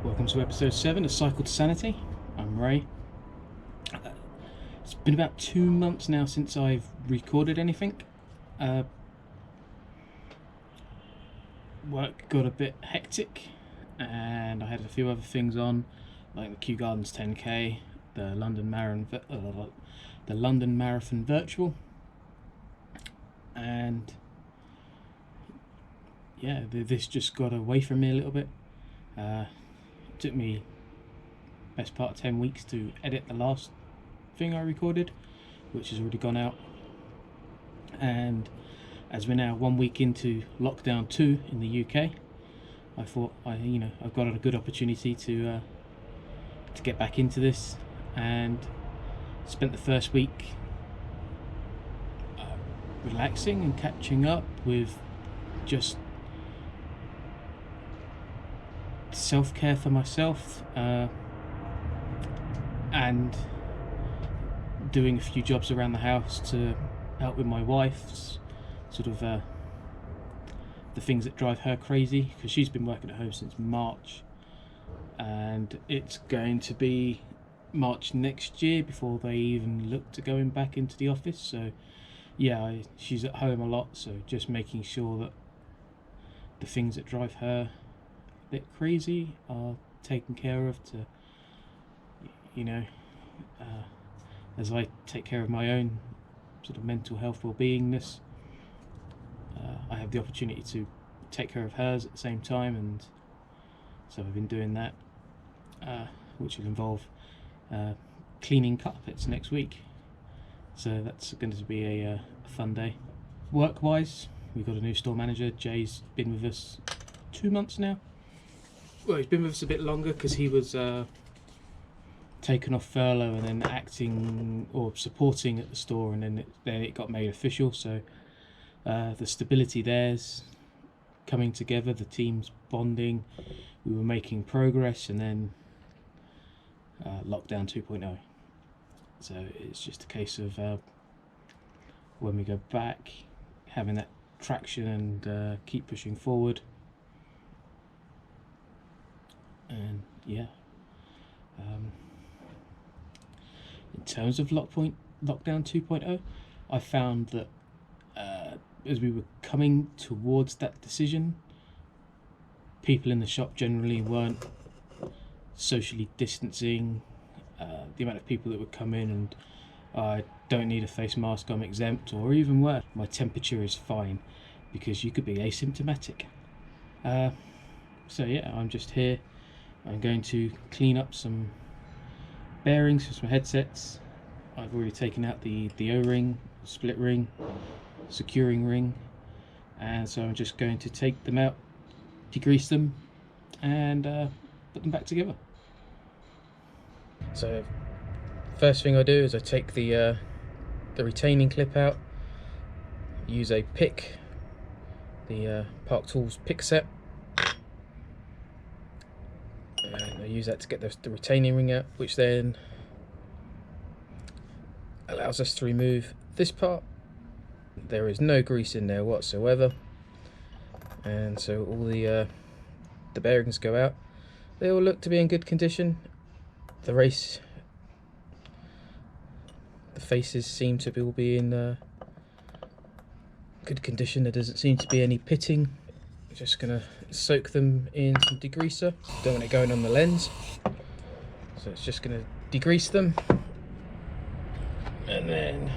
Welcome to episode 7 of Cycle to Sanity. I'm Ray. It's been about 2 months now since I've recorded anything. Work got a bit hectic and I had a few other things on, like the Kew Gardens 10k, the London Marathon Virtual, and yeah, this just got away from me a little bit. It took me best part of 10 weeks to edit the last thing I recorded, which has already gone out. And as we're now 1 week into lockdown 2 in the UK, I thought I've got a good opportunity to get back into this, and spent the first week relaxing and catching up with just self-care for myself, and doing a few jobs around the house to help with my wife's sort of the things that drive her crazy, because she's been working at home since March, and it's going to be March next year before they even look to going back into the office. So yeah, she's at home a lot, so just making sure that the things that drive her a bit crazy are taken care of, to as I take care of my own sort of mental health well-beingness, I have the opportunity to take care of hers at the same time, and so I've been doing that, which will involve cleaning carpets next week, so that's going to be a fun day. Work-wise, we've got a new store manager. Jay's been with us 2 months now. Well, he's been with us a bit longer because he was taken off furlough and then acting or supporting at the store, and then it got made official. So the stability there's coming together, the team's bonding, we were making progress, and then lockdown 2.0. So it's just a case of when we go back, having that traction and keep pushing forward. And yeah, in terms of lockdown 2.0, I found that as we were coming towards that decision, people in the shop generally weren't socially distancing. The amount of people that would come in and I don't need a face mask, I'm exempt, or even worse, my temperature is fine, because you could be asymptomatic. So yeah, I'm just here. I'm going to clean up some bearings for some headsets. I've already taken out the O-ring, split ring, securing ring, and so I'm just going to take them out, degrease them, and put them back together. So first thing I do is I take the retaining clip out, use a pick, the Park Tools pick set, and I use that to get the retaining ring out, which then allows us to remove this part. There is no grease in there whatsoever, and so all the bearings go out. They all look to be in good condition. The faces seem to all be in good condition. There doesn't seem to be any pitting. I'm just gonna soak them in some degreaser. Don't want it going on the lens, so it's just gonna degrease them, and then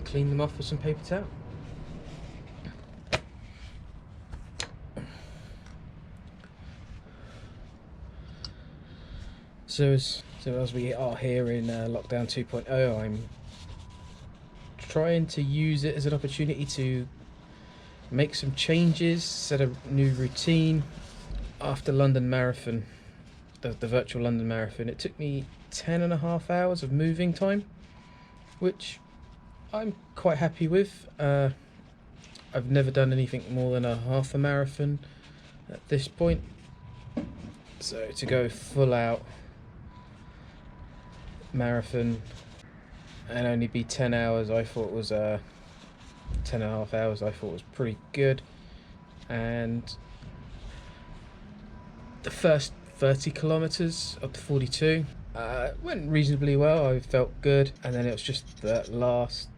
clean them off with some paper towel. So as we are here in lockdown 2.0, I'm trying to use it as an opportunity to make some changes, set a new routine. After London Marathon, the virtual London Marathon, it took me 10.5 hours of moving time, which I'm quite happy with. I've never done anything more than a half a marathon at this point, so to go full out marathon and only be 10 hours, I thought was 10.5 hours I thought was pretty good. And the first 30 kilometers up to 42 went reasonably well. I felt good, and then it was just that last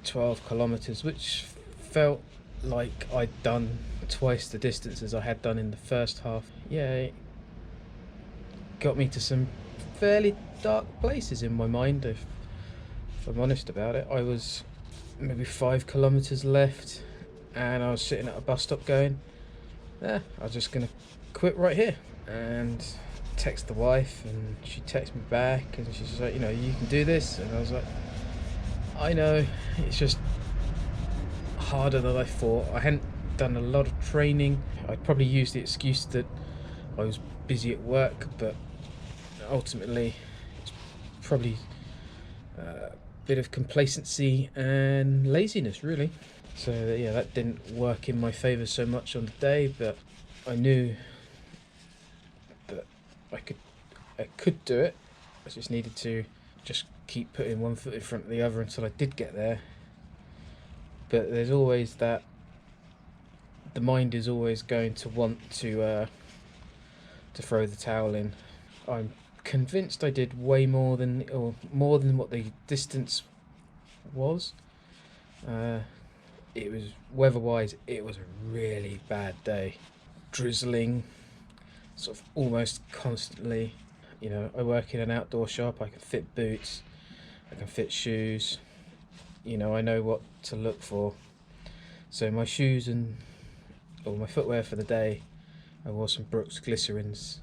12 kilometers which felt like I'd done twice the distance as I had done in the first half. Yeah, it got me to some fairly dark places in my mind, if I'm honest about it. I was maybe 5 kilometers left, and I was sitting at a bus stop going, I'm just gonna quit right here, and text the wife, and she texted me back, and she's like, you can do this. And I was like, I know, it's just harder than I thought. I hadn't done a lot of training. I'd probably used the excuse that I was busy at work, but ultimately it's probably a bit of complacency and laziness, really. So yeah, that didn't work in my favour so much on the day, but I knew that I could do it. I just needed to just keep putting one foot in front of the other until I did get there. But there's always that, the mind is always going to want to throw the towel in. I'm convinced I did way more than what the distance was. It was, weather-wise, it was a really bad day. Drizzling, sort of almost constantly. I work in an outdoor shop. I can fit boots, I can fit shoes. I know what to look for. So my shoes or my footwear for the day, I wore some Brooks Glycerins.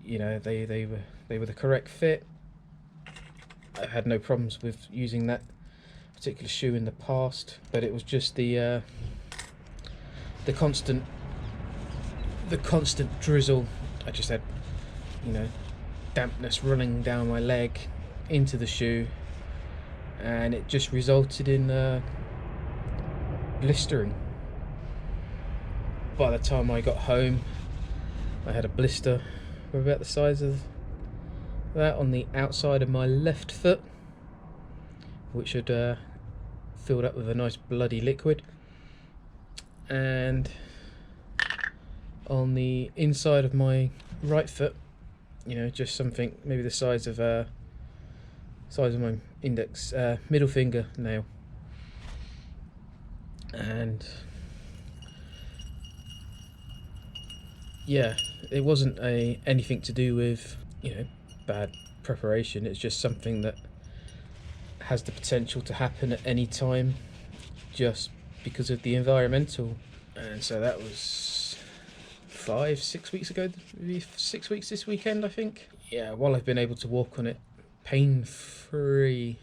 They were the correct fit. I had no problems with using that particular shoe in the past, but it was just the constant drizzle. I just had dampness running down my leg into the shoe, and it just resulted in blistering. By the time I got home, I had a blister about the size of that on the outside of my left foot, which had filled up with a nice bloody liquid, and on the inside of my right foot, just something maybe the size of my index middle finger nail. And yeah, it wasn't anything to do with bad preparation. It's just something that has the potential to happen at any time, just because of the environmental. And so that was 5-6 weeks ago, maybe 6 weeks this weekend, I think. Yeah, while I've been able to walk on it pain-free,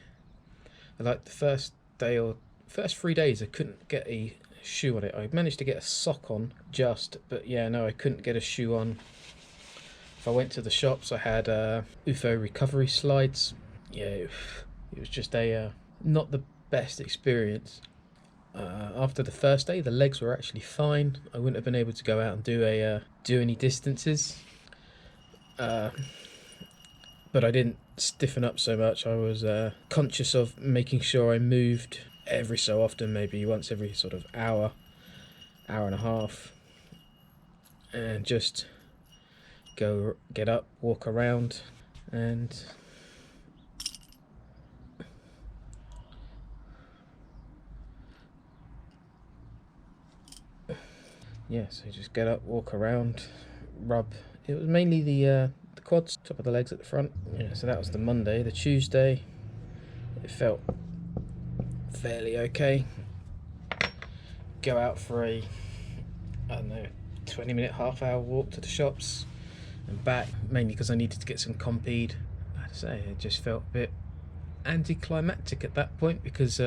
like the first 3 days I couldn't get a shoe on it. I managed to get a sock on but yeah, no, I couldn't get a shoe on. If I went to the shops, I had UFO recovery slides. Yeah, it was just not the best experience. After the first day, the legs were actually fine. I wouldn't have been able to go out and do any distances, but I didn't stiffen up so much. I was conscious of making sure I moved every so often, maybe once every sort of hour and a half, and just get up, walk around, and yeah, so just get up, walk around, rub. It was mainly the quads, top of the legs at the front. Yeah, so that was the Monday. The Tuesday, it felt fairly okay. Go out for a 20-minute, half-hour walk to the shops and back, mainly because I needed to get some Compeed. I have to say, it just felt a bit anticlimactic at that point, because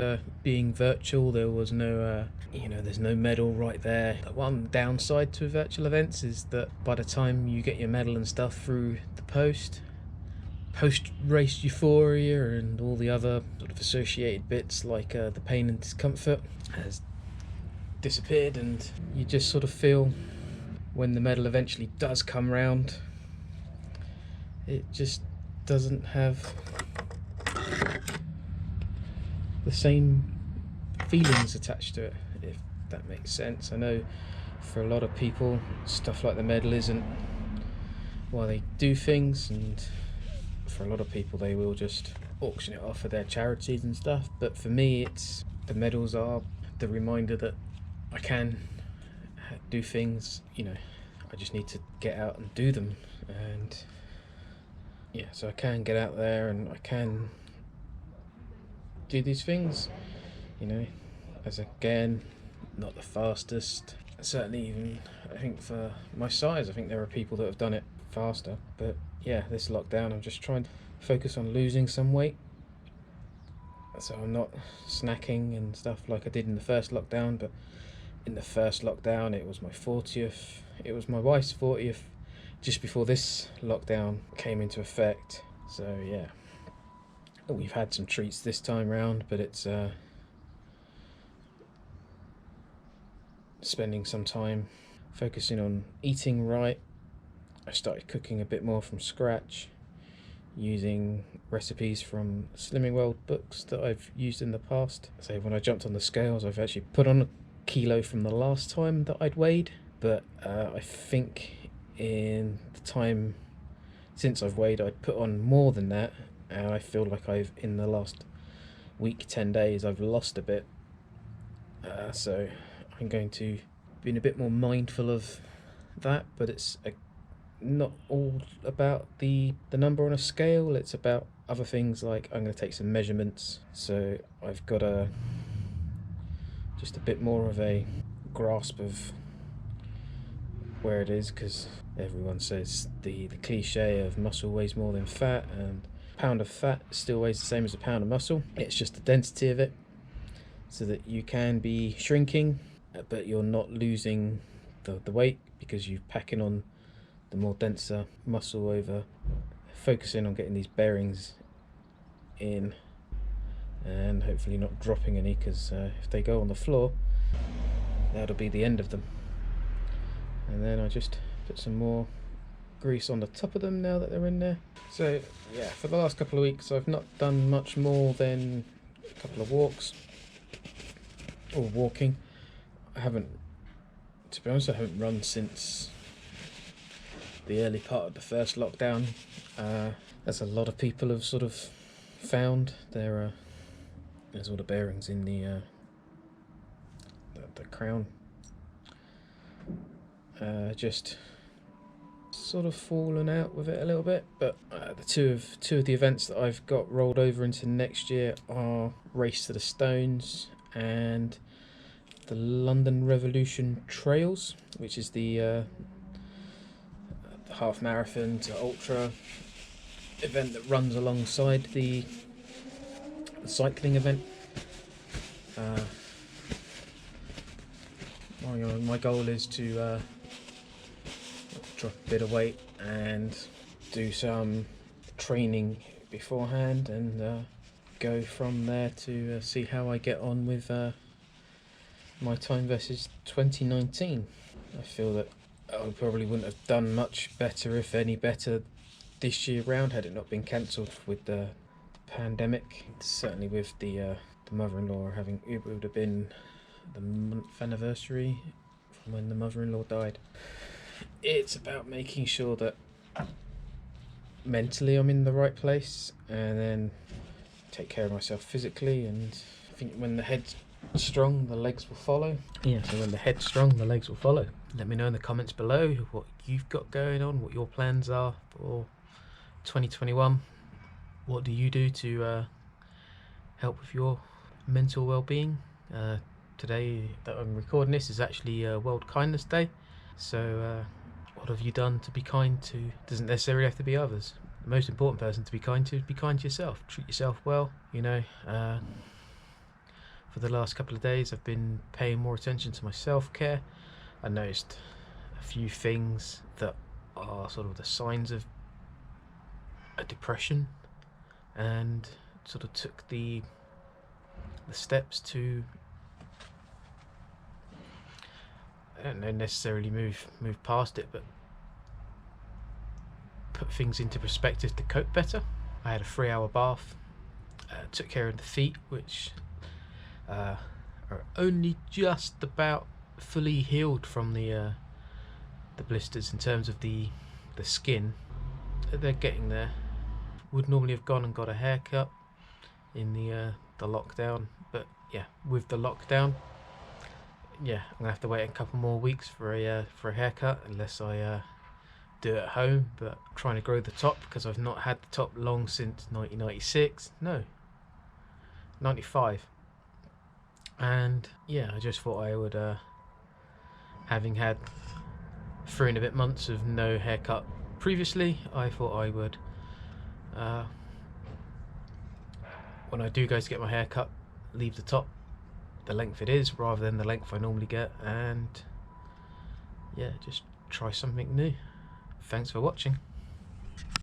being virtual, there was no there's no medal right there. The one downside to virtual events is that by the time you get your medal and stuff through the post-race euphoria and all the other sort of associated bits, like the pain and discomfort, has disappeared, and you just sort of feel, when the medal eventually does come round, it just doesn't have the same feelings attached to it, if that makes sense. I know for a lot of people stuff like the medal isn't why they do things, and for a lot of people they will just auction it off for their charities and stuff, but for me it's the medals are the reminder that I can do things, you know, I just need to get out and do them. And yeah, so I can get out there and I can do these things, you know, as again, not the fastest, certainly even I think for my size, I think there are people that have done it faster, but yeah, this lockdown I'm just trying to focus on losing some weight, so I'm not snacking and stuff like I did in the first lockdown. But in the first lockdown it was my 40th, it was my wife's 40th just before this lockdown came into effect. So yeah, we've had some treats this time round, but it's spending some time focusing on eating right. I started cooking a bit more from scratch, using recipes from Slimming World books that I've used in the past. So when I jumped on the scales, I've actually put on a kilo from the last time that I'd weighed, but I think in the time since I've weighed, I'd put on more than that, and I feel like I've, in the last week, 10 days, I've lost a bit. So I'm going to be a bit more mindful of that, but it's not all about the number on a scale. It's about other things, like I'm going to take some measurements, so I've got just a bit more of a grasp of where it is, because everyone says the cliche of muscle weighs more than fat, and a pound of fat still weighs the same as a pound of muscle. It's just the density of it, so that you can be shrinking but you're not losing the weight, because you're packing on the more denser muscle over focusing on getting these bearings in and hopefully not dropping any, because if they go on the floor, that'll be the end of them. And then I just put some more grease on the top of them now that they're in there. So yeah, for the last couple of weeks I've not done much more than a couple of walks or walking. I haven't, to be honest, I haven't run since the early part of the first lockdown. As a lot of people have sort of found, there's all the bearings in the crown. Just sort of fallen out with it a little bit, but the two of the events that I've got rolled over into next year are Race to the Stones and the London Revolution Trails, which is the half marathon to ultra event that runs alongside the cycling event. My goal is to drop a bit of weight and do some training beforehand, and go from there to see how I get on with my time versus 2019. I feel that I probably wouldn't have done much better, if any better, this year round had it not been cancelled with the pandemic. Certainly with the mother-in-law having, it would have been the month anniversary from when the mother-in-law died. It's about making sure that mentally I'm in the right place, and then take care of myself physically, and I think when the head's strong, the legs will follow. Yeah, so when the head's strong, the legs will follow. Let me know in the comments below what you've got going on, what your plans are for 2021. What do you do to help with your mental well-being? Today that I'm recording this is actually World Kindness Day, so what have you done to be kind to? Doesn't necessarily have to be others. The most important person to be kind to is be kind to yourself. Treat yourself well, you know. For the last couple of days I've been paying more attention to my self-care. I noticed a few things that are sort of the signs of a depression, and sort of took the steps to, I don't know, necessarily move past it, but put things into perspective to cope better. I had a 3-hour bath, took care of the feet, which are only just about fully healed from the blisters in terms of the skin. They're getting there. Would normally have gone and got a haircut in the lockdown, but yeah, with the lockdown, yeah, I'm gonna have to wait a couple more weeks for a haircut unless I do it at home. But I'm trying to grow the top because I've not had the top long since 1996. No, 95. And yeah, I just thought I would, having had 3 and a bit months of no haircut previously, I thought I would, when I do go to get my haircut, leave the top the length it is rather than the length I normally get, and yeah, just try something new. Thanks for watching.